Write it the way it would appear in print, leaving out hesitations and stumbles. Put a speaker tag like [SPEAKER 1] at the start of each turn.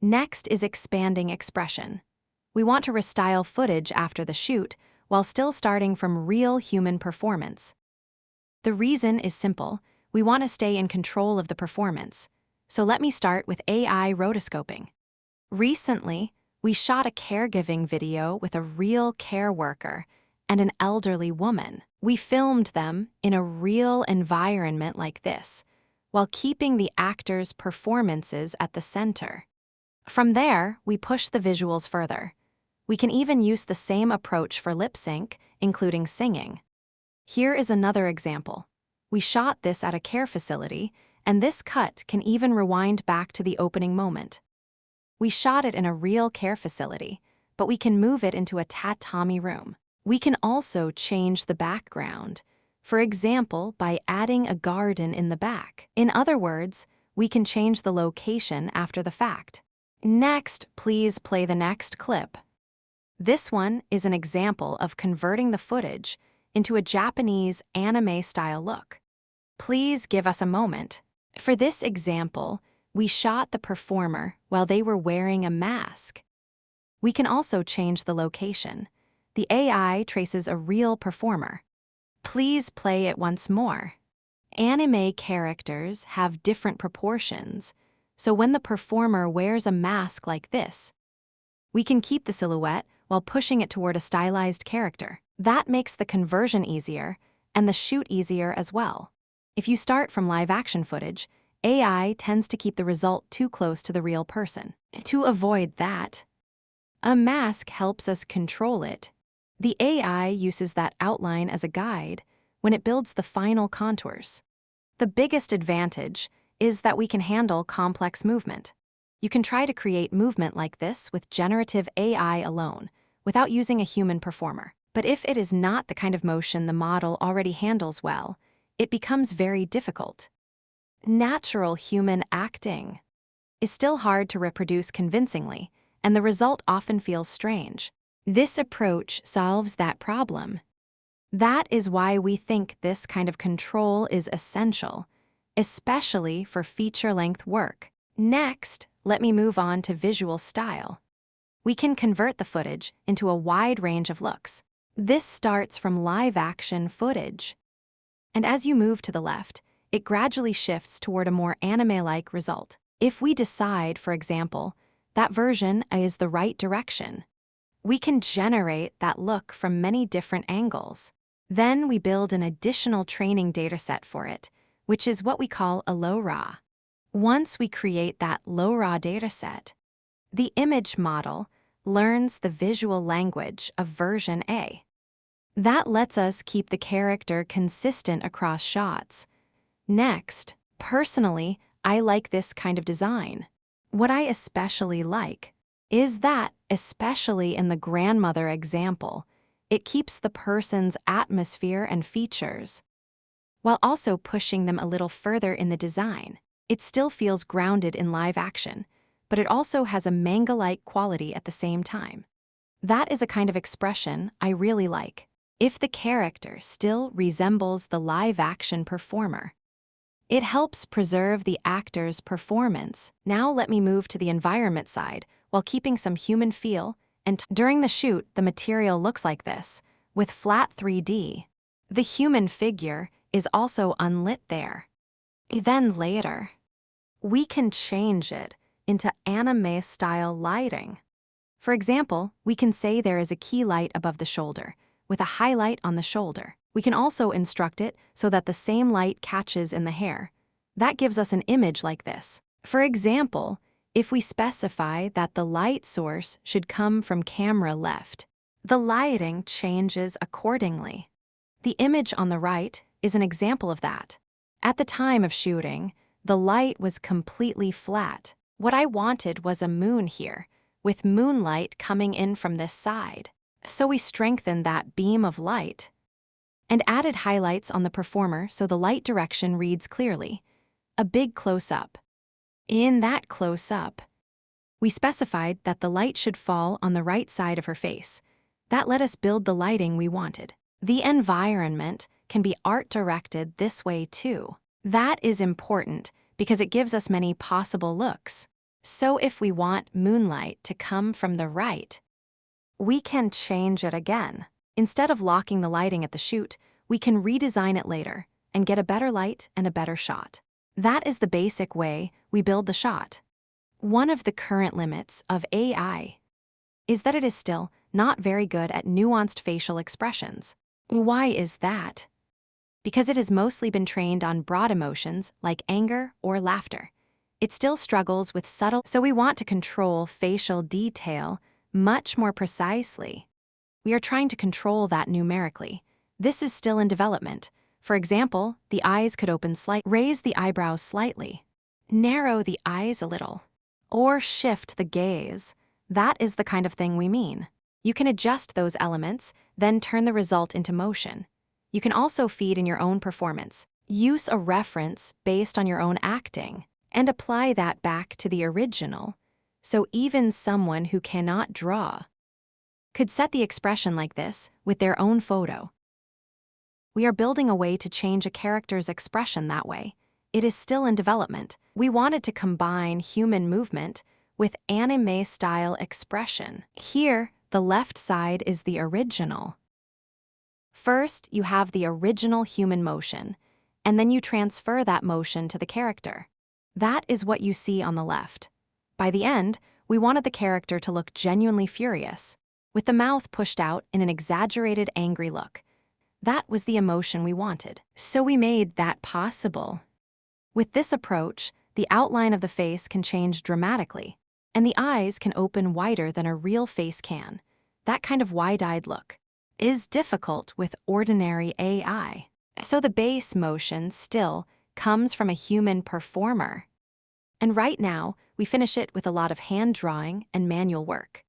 [SPEAKER 1] Next is expanding expression. We want to restyle footage after the shoot while still starting from real human performance. The reason is simple. We want to stay in control of the performance. So let me start with AI rotoscoping. Recently, we shot a caregiving video with a real care worker and an elderly woman. We filmed them in a real environment like this, while keeping the actors' performances at the center. From there, we push the visuals further. We can even use the same approach for lip sync, including singing. Here is another example. We shot this at a care facility, and this cut can even rewind back to the opening moment. We shot it in a real care facility, but we can move it into a tatami room. We can also change the background, for example, by adding a garden in the back. In other words, we can change the location after the fact. Next, please play the next clip. This one is an example of converting the footage into a Japanese anime-style look. Please give us a moment. For this example, we shot the performer while they were wearing a mask. We can also change the location. The AI traces a real performer. Please play it once more. Anime characters have different proportions, so when the performer wears a mask like this, we can keep the silhouette while pushing it toward a stylized character. That makes the conversion easier and the shoot easier as well. If you start from live-action footage, AI tends to keep the result too close to the real person. To avoid that, a mask helps us control it. The AI uses that outline as a guide when it builds the final contours. The biggest advantage is that we can handle complex movement. You can try to create movement like this with generative AI alone, without using a human performer. But if it is not the kind of motion the model already handles well, it becomes very difficult. Natural human acting is still hard to reproduce convincingly, and the result often feels strange. This approach solves that problem. That is why we think this kind of control is essential, especially for feature-length work. Next, let me move on to visual style. We can convert the footage into a wide range of looks. This starts from live-action footage. And as you move to the left, it gradually shifts toward a more anime-like result. If we decide, for example, that version is the right direction, we can generate that look from many different angles. Then we build an additional training dataset for it, which is what we call a LoRA. Once we create that LoRA dataset, the image model learns the visual language of version A. That lets us keep the character consistent across shots. Next, personally, I like this kind of design. What I especially like is that, especially in the grandmother example, it keeps the person's atmosphere and features, while also pushing them a little further in the design. It still feels grounded in live action, but it also has a manga-like quality at the same time. That is a kind of expression I really like. If the character still resembles the live-action performer, it helps preserve the actor's performance. Now let me move to the environment side while keeping some human feel, and during the shoot, the material looks like this, with flat 3D. The human figure is also unlit there. Then later, we can change it into anime-style lighting. For example, we can say there is a key light above the shoulder, with a highlight on the shoulder. We can also instruct it so that the same light catches in the hair. That gives us an image like this. For example, if we specify that the light source should come from camera left, the lighting changes accordingly. The image on the right is an example of that. At the time of shooting, the light was completely flat. What I wanted was a moon here, with moonlight coming in from this side. So we strengthened that beam of light and added highlights on the performer so the light direction reads clearly. A big close-up. In that close-up, we specified that the light should fall on the right side of her face. That let us build the lighting we wanted. The environment can be art-directed this way too. That is important because it gives us many possible looks. So if we want moonlight to come from the right, we can change it again. Instead of locking the lighting at the shoot, we can redesign it later and get a better light and a better shot. That is the basic way we build the shot. One of the current limits of AI is that it is still not very good at nuanced facial expressions. Why is that? Because it has mostly been trained on broad emotions like anger or laughter. It still struggles with subtle, so we want to control facial detail much more precisely. We are trying to control that numerically. This is still in development. For example, the eyes could open slightly, raise the eyebrows slightly, narrow the eyes a little, or shift the gaze. That is the kind of thing we mean. You can adjust those elements, then turn the result into motion. You can also feed in your own performance. Use a reference based on your own acting and apply that back to the original, so even someone who cannot draw could set the expression like this with their own photo. We are building a way to change a character's expression that way. It is still in development. We wanted to combine human movement with anime-style expression. Here, the left side is the original. First, you have the original human motion, and then you transfer that motion to the character. That is what you see on the left. By the end, we wanted the character to look genuinely furious, with the mouth pushed out in an exaggerated angry look. That was the emotion we wanted, so we made that possible. With this approach, the outline of the face can change dramatically, and the eyes can open wider than a real face can. That kind of wide-eyed look is difficult with ordinary AI. So the base motion still comes from a human performer. And right now, we finish it with a lot of hand drawing and manual work.